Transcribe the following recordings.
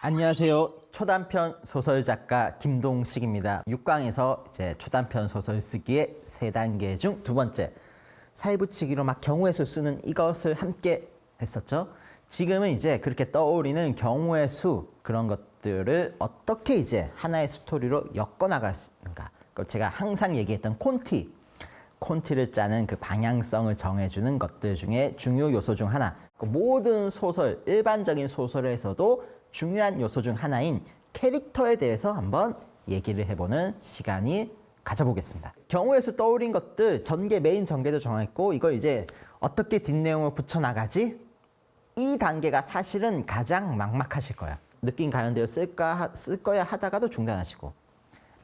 안녕하세요. 초단편 소설 작가 김동식입니다. 6강에서 이제 초단편 소설 쓰기의 3단계 중 두 번째, 사회부치기로 막 경우의 수 쓰는 이것을 함께 했었죠. 지금은 이제 그렇게 떠오르는 경우의 수, 그런 것들을 어떻게 이제 하나의 스토리로 엮어나가는가. 제가 항상 얘기했던 콘티를 짜는 그 방향성을 정해주는 것들 중에 중요 요소 중 하나. 모든 소설, 일반적인 소설에서도 중요한 요소 중 하나인 캐릭터에 대해서 한번 얘기를 해보는 시간이 가져보겠습니다. 경우의 수 떠올린 것들, 전개, 메인 전개도 정했고, 이걸 이제 어떻게 뒷내용을 붙여나가지? 이 단계가 사실은 가장 막막하실 거예요. 느낌 가는데요, 쓸 거야 하다가도 중단하시고.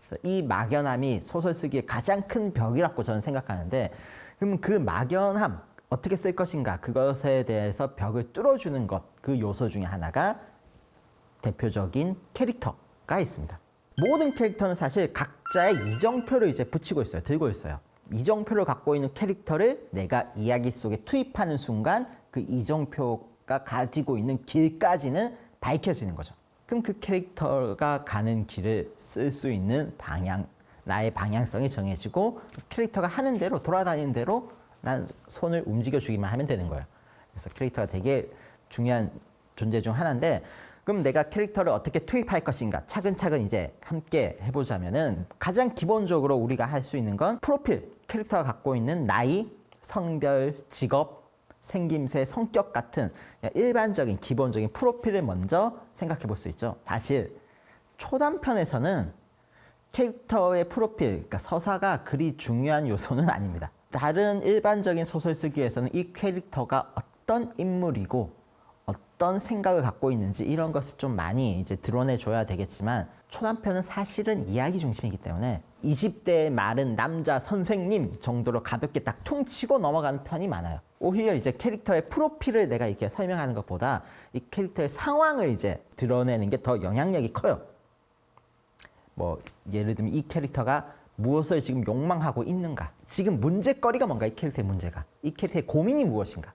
그래서 이 막연함이 소설 쓰기의 가장 큰 벽이라고 저는 생각하는데, 그럼 그 막연함, 어떻게 쓸 것인가, 그것에 대해서 벽을 뚫어주는 것, 그 요소 중에 하나가 대표적인 캐릭터가 있습니다. 모든 캐릭터는 사실 각자의 이정표를 이제 붙이고 있어요. 들고 있어요. 이정표를 갖고 있는 캐릭터를 내가 이야기 속에 투입하는 순간 그 이정표가 가지고 있는 길까지는 밝혀지는 거죠. 그럼 그 캐릭터가 가는 길을 쓸 수 있는 방향, 나의 방향성이 정해지고 캐릭터가 하는 대로, 돌아다니는 대로 난 손을 움직여주기만 하면 되는 거예요. 그래서 캐릭터가 되게 중요한 존재 중 하나인데, 그럼 내가 캐릭터를 어떻게 투입할 것인가 차근차근 이제 함께 해보자면은, 가장 기본적으로 우리가 할 수 있는 건 프로필, 캐릭터가 갖고 있는 나이, 성별, 직업, 생김새, 성격 같은 일반적인 기본적인 프로필을 먼저 생각해 볼 수 있죠. 사실 초단편에서는 캐릭터의 프로필, 그러니까 서사가 그리 중요한 요소는 아닙니다. 다른 일반적인 소설 쓰기에서는 이 캐릭터가 어떤 인물이고 어떤 생각을 갖고 있는지 이런 것을 좀 많이 이제 드러내줘야 되겠지만, 초단편은 사실은 이야기 중심이기 때문에 20대의 마른 남자 선생님 정도로 가볍게 딱 퉁치고 넘어가는 편이 많아요. 오히려 이제 캐릭터의 프로필을 내가 이렇게 설명하는 것보다 이 캐릭터의 상황을 이제 드러내는 게 더 영향력이 커요. 뭐 예를 들면 이 캐릭터가 무엇을 지금 욕망하고 있는가, 지금 문제거리가 뭔가, 이 캐릭터의 문제가, 이 캐릭터의 고민이 무엇인가,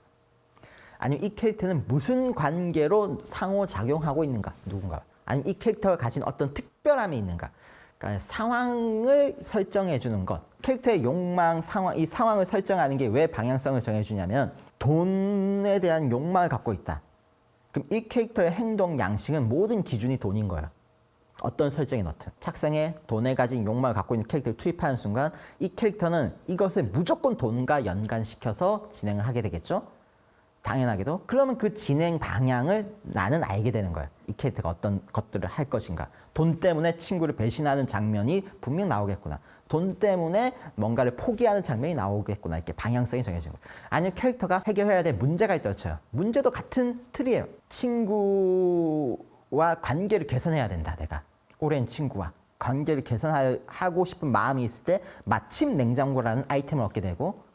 아니면 이 캐릭터는 무슨 관계로 상호작용하고 있는가, 누군가, 아니면 이 캐릭터가 가진 어떤 특별함이 있는가. 그러니까 상황을 설정해 주는 것, 캐릭터의 욕망, 상황, 이 상황을 설정하는 게 왜 방향성을 정해주냐면, 돈에 대한 욕망을 갖고 있다. 그럼 이 캐릭터의 행동 양식은 모든 기준이 돈인 거예요. 어떤 설정에 넣든. 착상에 돈에 가진 욕망을 갖고 있는 캐릭터를 투입하는 순간 이 캐릭터는 이것을 무조건 돈과 연관시켜서 진행을 하게 되겠죠. 당연하게도. 그러면 그 진행 방향을 나는 알게 되는 거예요. 이 캐릭터가 어떤 것들을 할 것인가. 돈 때문에 친구를 배신하는 장면이 분명 나오겠구나. 돈 때문에 뭔가를 포기하는 장면이 나오겠구나. 이렇게 방향성이 정해지는 거예요. 아니면 캐릭터가 해결해야 될 문제가 있다고 쳐요. 문제도 같은 틀이에요. 친구와 관계를 개선해야 된다. 내가 오랜 친구와 관계를 개선하고 싶은 마음이 있을 때 마침 냉장고라는 아이템을 얻게 되고,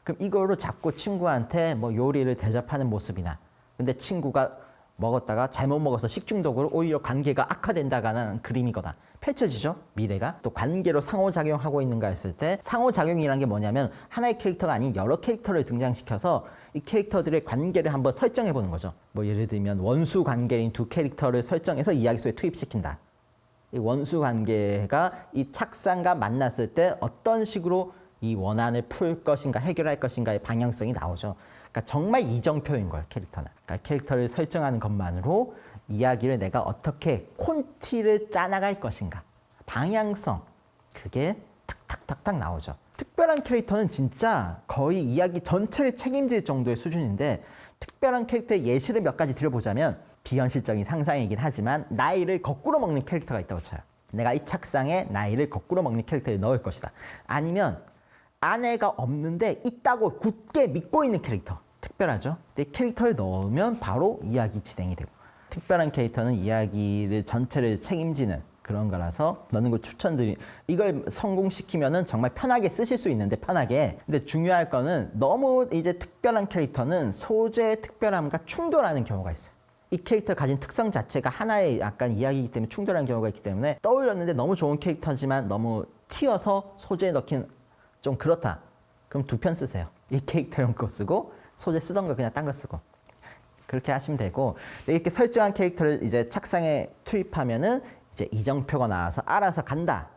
그럼 이걸로 자꾸 친구한테 뭐 요리를 대접하는 모습이나, 근데 친구가 먹었다가 잘못 먹어서 식중독으로 오히려 관계가 악화된다가는 그림이거나 펼쳐지죠. 미래가 또 관계로 상호작용하고 있는가 했을 때, 상호작용이라는 게 뭐냐면 하나의 캐릭터가 아닌 여러 캐릭터를 등장시켜서 이 캐릭터들의 관계를 한번 설정해 보는 거죠. 뭐 예를 들면 원수 관계인 두 캐릭터를 설정해서 이야기 속에 투입시킨다. 이 원수 관계가 이 착상과 만났을 때 어떤 식으로 이 원한을 풀 것인가, 해결할 것인가의 방향성이 나오죠. 그러니까 정말 이정표인 거예요, 캐릭터는. 그러니까 캐릭터를 설정하는 것만으로 이야기를 내가 어떻게 콘티를 짜나갈 것인가, 방향성, 그게 탁탁탁탁 나오죠. 특별한 캐릭터는 진짜 거의 이야기 전체를 책임질 정도의 수준인데, 특별한 캐릭터의 예시를 몇 가지 드려보자면, 비현실적인 상상이긴 하지만 나이를 거꾸로 먹는 캐릭터가 있다고 쳐요. 내가 이 착상에 나이를 거꾸로 먹는 캐릭터를 넣을 것이다. 아니면 아내가 없는데 있다고 굳게 믿고 있는 캐릭터, 특별하죠. 근데 캐릭터를 넣으면 바로 이야기 진행이 되고, 특별한 캐릭터는 이야기를 전체를 책임지는 그런 거라서 넣는 걸 추천드립니다. 이걸 성공시키면은 정말 편하게 쓰실 수 있는데, 편하게. 근데 중요할 거는 너무 이제 특별한 캐릭터는 소재의 특별함과 충돌하는 경우가 있어요. 이 캐릭터 가진 특성 자체가 하나의 약간 이야기이기 때문에 충돌하는 경우가 있기 때문에, 떠올렸는데 너무 좋은 캐릭터지만 너무 튀어서 소재에 넣긴 좀 그렇다. 그럼 2편 쓰세요. 이 캐릭터용 거 쓰고 소재 쓰던 거 그냥 딴 거 쓰고. 그렇게 하시면 되고, 이렇게 설정한 캐릭터를 이제 책상에 투입하면은 이제 이정표가 나와서 알아서 간다.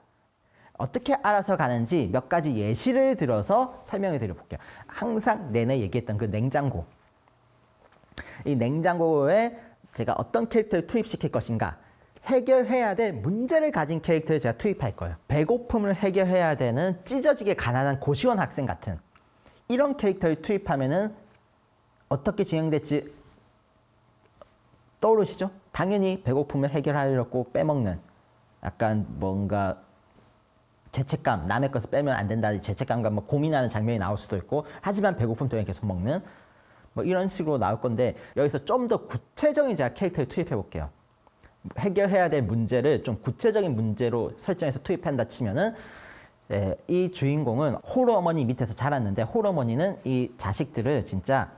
어떻게 알아서 가는지 몇 가지 예시를 들어서 설명해 드려볼게요. 항상 내내 얘기했던 그 냉장고. 이 냉장고에 제가 어떤 캐릭터를 투입시킬 것인가, 해결해야 될 문제를 가진 캐릭터를 제가 투입할 거예요. 배고픔을 해결해야 되는 찢어지게 가난한 고시원 학생 같은 이런 캐릭터를 투입하면은 어떻게 진행될지 떠오르시죠? 당연히 배고픔을 해결하려고 빼먹는, 약간 뭔가 죄책감, 남의 것을 빼면 안 된다, 죄책감과 뭐 고민하는 장면이 나올 수도 있고, 하지만 배고픔 때문에 계속 먹는 뭐 이런 식으로 나올 건데, 여기서 좀 더 구체적인 제가 캐릭터를 투입해 볼게요. 해결해야 될 문제를 좀 구체적인 문제로 설정해서 투입한다 치면은, 이 주인공은 홀어머니 밑에서 자랐는데, 홀어머니는 이 자식들을 진짜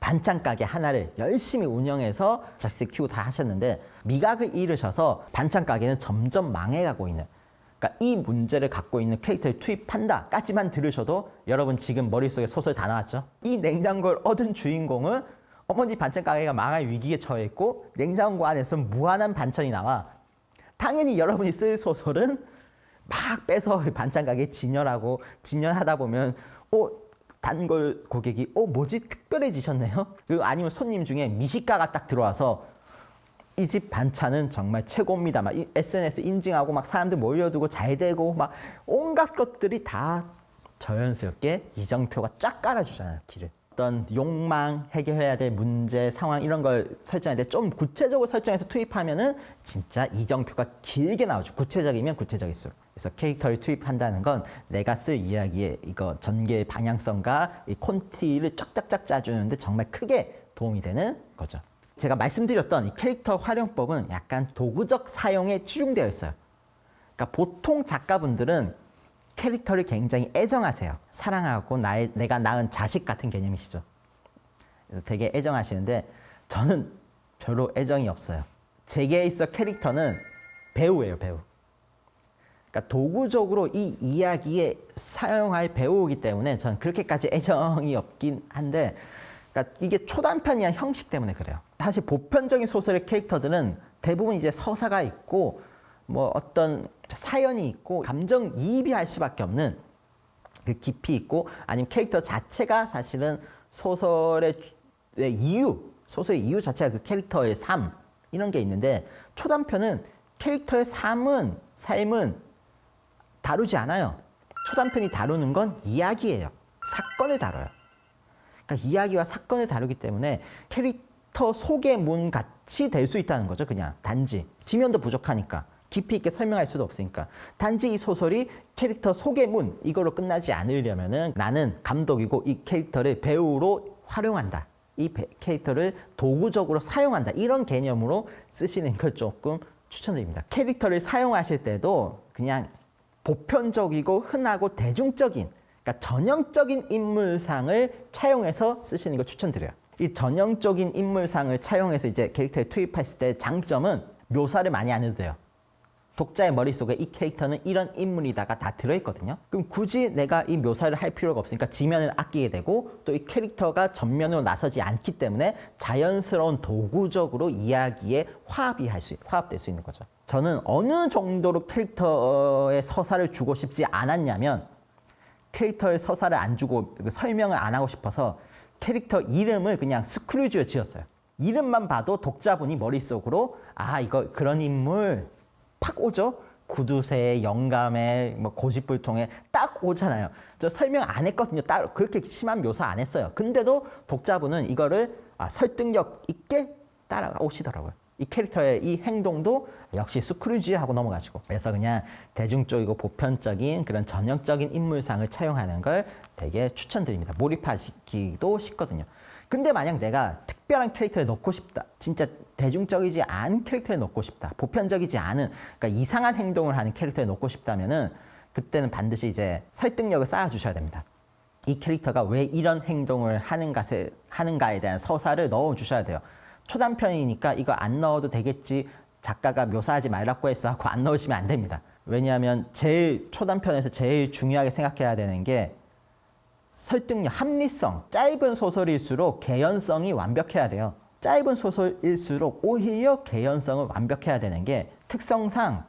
반찬 가게 하나를 열심히 운영해서 자식들 키우고 다 하셨는데, 미각을 잃으셔서 반찬 가게는 점점 망해가고 있는, 그러니까 이 문제를 갖고 있는 캐릭터를 투입한다까지만 들으셔도 여러분 지금 머릿속에 소설 다 나왔죠? 이 냉장고를 얻은 주인공은 어머니 반찬 가게가 망할 위기에 처해 있고, 냉장고 안에서 무한한 반찬이 나와. 당연히 여러분이 쓸 소설은 막 빼서 반찬 가게에 진열하고, 진열하다 보면 단골 고객이 뭐지 특별해지셨네요? 그리고 아니면 손님 중에 미식가가 딱 들어와서 이 집 반찬은 정말 최고입니다. 막 SNS 인증하고 막 사람들 몰려두고 잘 되고 막 온갖 것들이 다 자연스럽게 이정표가 쫙 깔아주잖아요. 길을. 어떤 욕망, 해결해야 될 문제, 상황 이런 걸 설정할 때 좀 구체적으로 설정해서 투입하면은 진짜 이정표가 길게 나오죠. 구체적이면 구체적일수록. 그래서 캐릭터를 투입한다는 건 내가 쓸 이야기의 이거 전개의 방향성과 이 콘티를 쫙쫙쫙 짜주는데 정말 크게 도움이 되는 거죠. 제가 말씀드렸던 이 캐릭터 활용법은 약간 도구적 사용에 치중되어 있어요. 그러니까 보통 작가분들은 캐릭터를 굉장히 애정하세요. 사랑하고 내가 낳은 자식 같은 개념이시죠. 그래서 되게 애정하시는데 저는 별로 애정이 없어요. 제게 있어 캐릭터는 배우예요, 배우. 그러니까 도구적으로 이 이야기에 사용할 배우이기 때문에 저는 그렇게까지 애정이 없긴 한데, 그러니까 이게 초단편이란 형식 때문에 그래요. 사실 보편적인 소설의 캐릭터들은 대부분 이제 서사가 있고 뭐 어떤 사연이 있고 감정이입이 할 수밖에 없는 그 깊이 있고, 아니면 캐릭터 자체가 사실은 소설의 이유 자체가 그 캐릭터의 삶 이런 게 있는데, 초단편은 캐릭터의 삶은 다루지 않아요. 초단편이 다루는 건 이야기예요. 사건을 다뤄요. 그러니까 이야기와 사건을 다루기 때문에 캐릭터 소개문 같이 될 수 있다는 거죠. 그냥 단지 지면도 부족하니까 깊이 있게 설명할 수도 없으니까, 단지 이 소설이 캐릭터 소개문 이걸로 끝나지 않으려면은 나는 감독이고 이 캐릭터를 배우로 활용한다, 이 캐릭터를 도구적으로 사용한다, 이런 개념으로 쓰시는 걸 조금 추천드립니다. 캐릭터를 사용하실 때도 그냥 보편적이고 흔하고 대중적인, 그러니까 전형적인 인물상을 차용해서 쓰시는 걸 추천드려요. 이 전형적인 인물상을 차용해서 이제 캐릭터에 투입했을 때 장점은 묘사를 많이 안 해도 돼요. 독자의 머릿속에 이 캐릭터는 이런 인물이다가 다 들어있거든요. 그럼 굳이 내가 이 묘사를 할 필요가 없으니까 지면을 아끼게 되고, 또 이 캐릭터가 전면으로 나서지 않기 때문에 자연스러운 도구적으로 이야기에 화합될 수 있는 거죠. 저는 어느 정도로 캐릭터의 서사를 주고 싶지 않았냐면, 캐릭터의 서사를 안 주고 설명을 안 하고 싶어서 캐릭터 이름을 그냥 스크루지로 지었어요. 이름만 봐도 독자분이 머릿속으로 이거 그런 인물 팍 오죠? 구두쇠, 영감에, 뭐 고집불통에 딱 오잖아요. 저 설명 안 했거든요. 따로 그렇게 심한 묘사 안 했어요. 근데도 독자분은 이거를 설득력 있게 따라오시더라고요. 이 캐릭터의 이 행동도 역시 스크루지 하고 넘어가시고. 그래서 그냥 대중적이고 보편적인 그런 전형적인 인물상을 차용하는 걸 되게 추천드립니다. 몰입하시기도 쉽거든요. 근데 만약 내가 특별한 캐릭터를 넣고 싶다, 진짜 대중적이지 않은 캐릭터를 넣고 싶다, 보편적이지 않은, 그러니까 이상한 행동을 하는 캐릭터를 넣고 싶다면은, 그때는 반드시 이제 설득력을 쌓아주셔야 됩니다. 이 캐릭터가 왜 이런 행동을 하는가에 대한 서사를 넣어주셔야 돼요. 초단편이니까 이거 안 넣어도 되겠지, 작가가 묘사하지 말라고 했어 하고 안 넣으시면 안 됩니다. 왜냐하면 초단편에서 제일 중요하게 생각해야 되는 게 설득력, 합리성. 짧은 소설일수록 개연성이 완벽해야 돼요. 짧은 소설일수록 오히려 개연성을 완벽해야 되는 게 특성상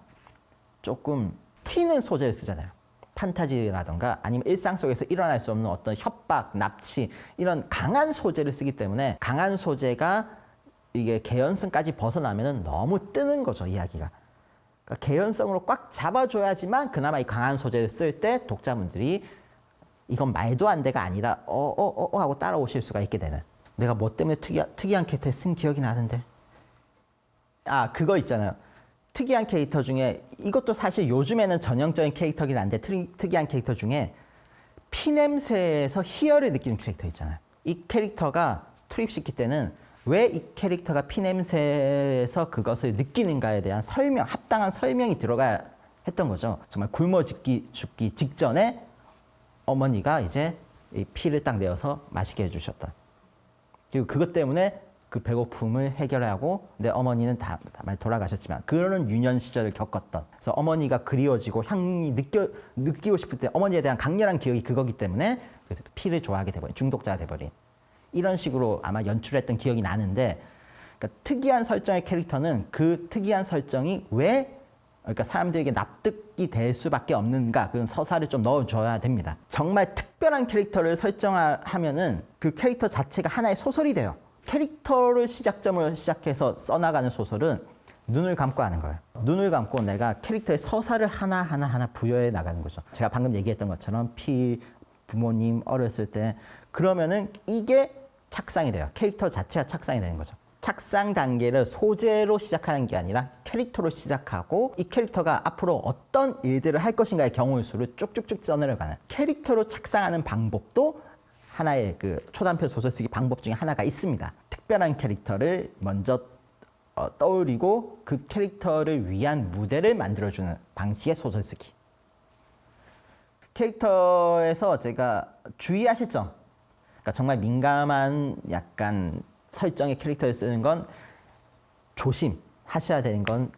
조금 튀는 소재를 쓰잖아요. 판타지라던가 아니면 일상 속에서 일어날 수 없는 어떤 협박, 납치 이런 강한 소재를 쓰기 때문에 강한 소재가 이게 개연성까지 벗어나면 너무 뜨는 거죠, 이야기가. 그러니까 개연성으로 꽉 잡아줘야지만 그나마 이 강한 소재를 쓸 때 독자분들이 이건 말도 안 돼가 아니라 하고 따라오실 수가 있게 되는. 내가 뭐 때문에 특이한 캐릭터 쓴 기억이 나는데. 아, 그거 있잖아요. 특이한 캐릭터 중에 이것도 사실 요즘에는 전형적인 캐릭터긴 한데 특이한 캐릭터 중에 피냄새에서 희열을 느끼는 캐릭터 있잖아요. 이 캐릭터가 투입시킬 때는 왜 이 캐릭터가 피냄새에서 그것을 느끼는가에 대한 설명, 합당한 설명이 들어가야 했던 거죠. 정말 굶어 죽기 직전에 어머니가 이제 이 피를 딱 내어서 마시게 해주셨던. 그리고 그것 때문에 그 배고픔을 해결하고 내 어머니는 다 돌아가셨지만 그런 유년 시절을 겪었던. 그래서 어머니가 그리워지고 향이 느끼고 싶을 때 어머니에 대한 강렬한 기억이 그거기 때문에 피를 좋아하게 돼버린, 중독자가 돼버린. 이런 식으로 아마 연출했던 기억이 나는데, 그러니까 특이한 설정의 캐릭터는 그 특이한 설정이 왜 그러니까 사람들에게 납득이 될 수밖에 없는가, 그런 서사를 좀 넣어줘야 됩니다. 정말 특별한 캐릭터를 설정하면은 그 캐릭터 자체가 하나의 소설이 돼요. 캐릭터를 시작점으로 시작해서 써나가는 소설은 눈을 감고 하는 거예요. 눈을 감고 내가 캐릭터의 서사를 하나하나 부여해 나가는 거죠. 제가 방금 얘기했던 것처럼 부모님 어렸을 때, 그러면은 이게 착상이 돼요. 캐릭터 자체가 착상이 되는 거죠. 착상 단계를 소재로 시작하는 게 아니라 캐릭터로 시작하고 이 캐릭터가 앞으로 어떤 일들을 할 것인가의 경우의 수를 쭉쭉쭉 써내려가는, 캐릭터로 착상하는 방법도 하나의 그 초단편 소설 쓰기 방법 중에 하나가 있습니다. 특별한 캐릭터를 먼저 떠올리고 그 캐릭터를 위한 무대를 만들어주는 방식의 소설 쓰기. 캐릭터에서 제가 주의하실 점, 그러니까 정말 민감한 약간 설정의 캐릭터를 쓰는 건 조심하셔야 되는 건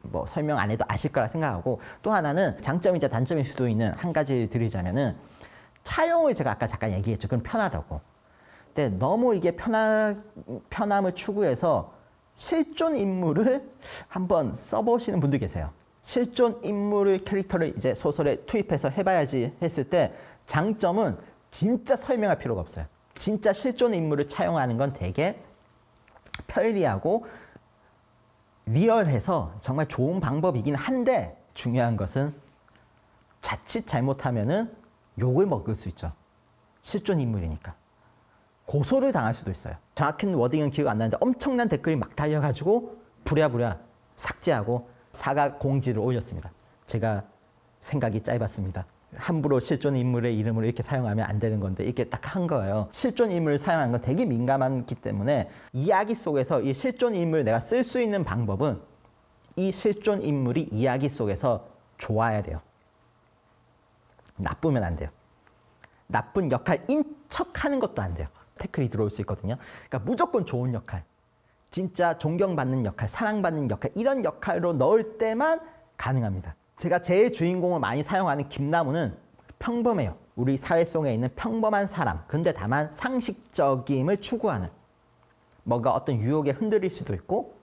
뭐 설명 안 해도 아실 거라 생각하고, 또 하나는 장점이자 단점일 수도 있는 한 가지 드리자면은 차용을 제가 아까 잠깐 얘기했죠. 그건 편하다고. 근데 너무 이게 편함을 추구해서 실존 인물을 한번 써보시는 분들 계세요. 실존 인물의 캐릭터를 이제 소설에 투입해서 해봐야지 했을 때 장점은 진짜 설명할 필요가 없어요. 진짜 실존 인물을 차용하는 건 되게 편리하고 리얼해서 정말 좋은 방법이긴 한데, 중요한 것은 자칫 잘못하면은 욕을 먹을 수 있죠. 실존 인물이니까. 고소를 당할 수도 있어요. 정확한 워딩은 기억 안 나는데 엄청난 댓글이 막 달려가지고 부랴부랴 삭제하고 사과 공지를 올렸습니다. 제가 생각이 짧았습니다. 함부로 실존 인물의 이름을 이렇게 사용하면 안 되는 건데 이렇게 딱 한 거예요. 실존 인물을 사용하는 건 되게 민감하기 때문에 이야기 속에서 이 실존 인물을 내가 쓸 수 있는 방법은 이 실존 인물이 이야기 속에서 좋아야 돼요. 나쁘면 안 돼요. 나쁜 역할인 척하는 것도 안 돼요. 태클이 들어올 수 있거든요. 그러니까 무조건 좋은 역할, 진짜 존경받는 역할, 사랑받는 역할, 이런 역할로 넣을 때만 가능합니다. 제가 제 주인공을 많이 사용하는 김나무는 평범해요. 우리 사회 속에 있는 평범한 사람, 근데 다만 상식적임을 추구하는, 뭔가 어떤 유혹에 흔들릴 수도 있고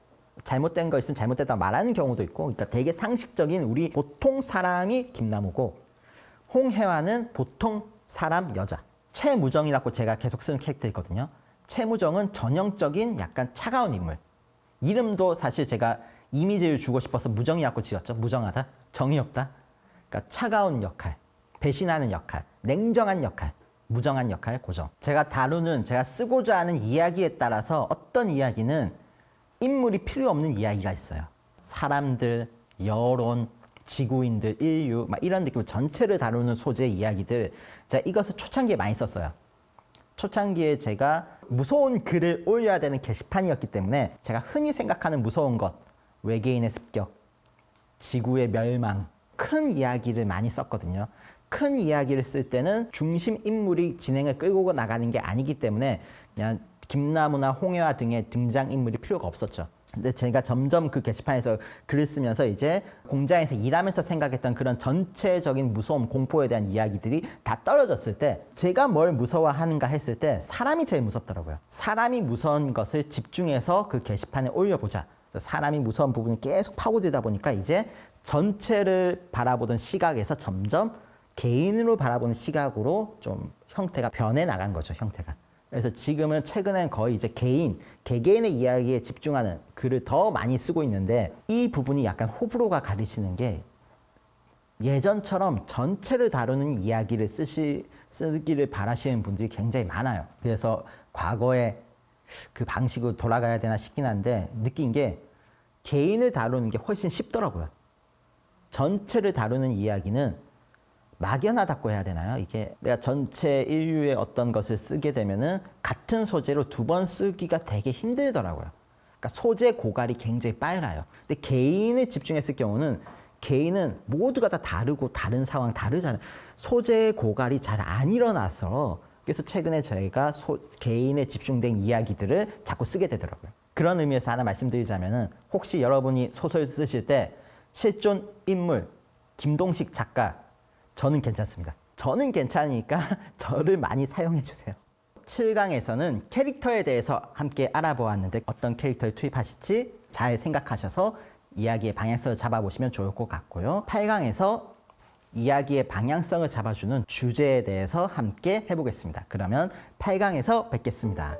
잘못된 거 있으면 잘못됐다고 말하는 경우도 있고, 그러니까 되게 상식적인 우리 보통 사람이 김나무고, 홍혜화는 보통 사람 여자. 최무정이라고 제가 계속 쓰는 캐릭터 있거든요. 최무정은 전형적인 약간 차가운 인물. 이름도 사실 제가 이미지를 주고 싶어서 무정이라고 지었죠. 무정하다, 정이 없다. 그러니까 차가운 역할, 배신하는 역할, 냉정한 역할, 무정한 역할, 고정. 제가 쓰고자 하는 이야기에 따라서 어떤 이야기는 인물이 필요 없는 이야기가 있어요. 사람들, 여론, 지구인들, 인류, 막 이런 느낌으로 전체를 다루는 소재의 이야기들, 제가 이것을 초창기에 많이 썼어요. 초창기에 제가 무서운 글을 올려야 되는 게시판이었기 때문에 제가 흔히 생각하는 무서운 것, 외계인의 습격, 지구의 멸망, 큰 이야기를 많이 썼거든요. 큰 이야기를 쓸 때는 중심 인물이 진행을 끌고 나가는 게 아니기 때문에 그냥 김나무나 홍해화 등의 등장인물이 필요가 없었죠. 근데 제가 점점 그 게시판에서 글을 쓰면서 이제 공장에서 일하면서 생각했던 그런 전체적인 무서움, 공포에 대한 이야기들이 다 떨어졌을 때 제가 뭘 무서워하는가 했을 때 사람이 제일 무섭더라고요. 사람이 무서운 것을 집중해서 그 게시판에 올려보자. 사람이 무서운 부분이 계속 파고들다 보니까 이제 전체를 바라보던 시각에서 점점 개인으로 바라보는 시각으로 좀 형태가 변해 나간 거죠, 형태가. 그래서 지금은 최근엔 거의 이제 개개인의 이야기에 집중하는 글을 더 많이 쓰고 있는데 이 부분이 약간 호불호가 가리시는 게 예전처럼 전체를 다루는 이야기를 쓰기를 바라시는 분들이 굉장히 많아요. 그래서 과거에 그 방식으로 돌아가야 되나 싶긴 한데 느낀 게 개인을 다루는 게 훨씬 쉽더라고요. 전체를 다루는 이야기는 막연하다고 해야 되나요? 이게 내가 전체 인류의 어떤 것을 쓰게 되면은 같은 소재로 두 번 쓰기가 되게 힘들더라고요. 그러니까 소재 고갈이 굉장히 빨라요. 근데 개인을 집중했을 경우는 개인은 모두가 다 다르고 다른 상황 다르잖아요. 소재 고갈이 잘 안 일어나서 그래서 최근에 저희가 개인에 집중된 이야기들을 자꾸 쓰게 되더라고요. 그런 의미에서 하나 말씀드리자면은 혹시 여러분이 소설 쓰실 때 실존 인물 김동식 작가 저는 괜찮습니다. 저는 괜찮으니까 저를 많이 사용해 주세요. 7강에서는 캐릭터에 대해서 함께 알아보았는데 어떤 캐릭터를 투입하실지 잘 생각하셔서 이야기의 방향성을 잡아보시면 좋을 것 같고요. 8강에서 이야기의 방향성을 잡아주는 주제에 대해서 함께 해보겠습니다. 그러면 8강에서 뵙겠습니다.